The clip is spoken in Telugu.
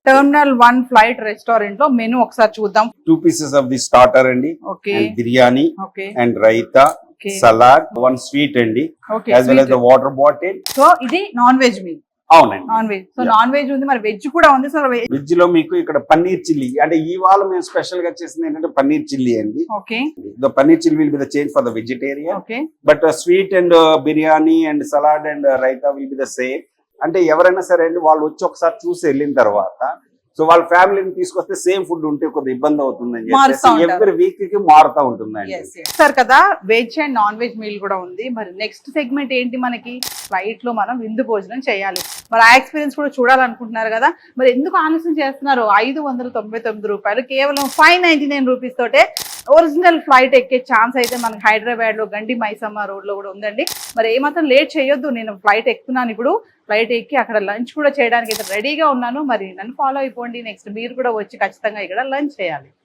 టెర్మినల్ 1 ఫ్లైట్ రెస్టారెంట్ లో మెనూ ఒకసారి చూద్దాం. 2 pieces of the starter అండి, okay and biryani okay and raita, Okay. salad, 1 sweet అండి, okay as well as the water bottle. So ఇది నాన్ వెజ్ మీల్. అవునండి. Non veg, so Yeah. Non veg ఉంది, మరి వెజ్ కూడా ఉంది. సో వెజ్ లో మీకు ఇక్కడ పన్నీర్ చిల్లీ, అంటే ఇవాళ మేము స్పెషల్ గా చేసింది ఏంటంటే పన్నీర్ చిల్లీ అండి. Okay The paneer chilli will be the change for the vegetarian, okay but sweet and biryani and salad and raita will be the same. అంటే ఎవరైనా సరే అండి, వాళ్ళు వచ్చి ఒకసారి చూసి వెళ్ళిన తర్వాత సో వాళ్ళ ఫ్యామిలీని తీసుకొస్తే సేమ్ ఫుడ్ ఉంటే కొద్దిగా ఇబ్బంది అవుతుందని మారుతా చెప్పేసి ఉంటారు. ఎవ్రీ వీక్ కి మారుతా ఉంటుందండి. సార్ కదా, veg and non veg meal కూడా ఉంది. మరి నెక్స్ట్ సెగ్మెంట్ ఏంటి? మనకి ఫ్లైట్ లో మనం విందు భోజనం చేయాలి. మరి ఆ ఎక్స్పీరియన్స్ కూడా చూడాలనుకుంటున్నారు కదా, మరి ఎందుకు ఆలస్యం చేస్తున్నారు? 599 రూపాయలు, కేవలం 599 రూపీస్ తోటే ఒరిజినల్ ఫ్లైట్ ఎక్కే ఛాన్స్ అయితే మనకి హైదరాబాద్ లో గండి మైసమ్మ రోడ్ లో కూడా ఉందండి. మరి ఏమాత్రం లేట్ చేయొద్దు. నేను ఫ్లైట్ ఎక్కుతున్నాను ఇప్పుడు, ఫ్లైట్ ఎక్కి అక్కడ లంచ్ కూడా చేయడానికి అయితే రెడీగా ఉన్నాను. మరి నన్ను ఫాలో అయిపోండి. నెక్స్ట్ మీరు కూడా వచ్చి ఖచ్చితంగా ఇక్కడ లంచ్ చేయాలి.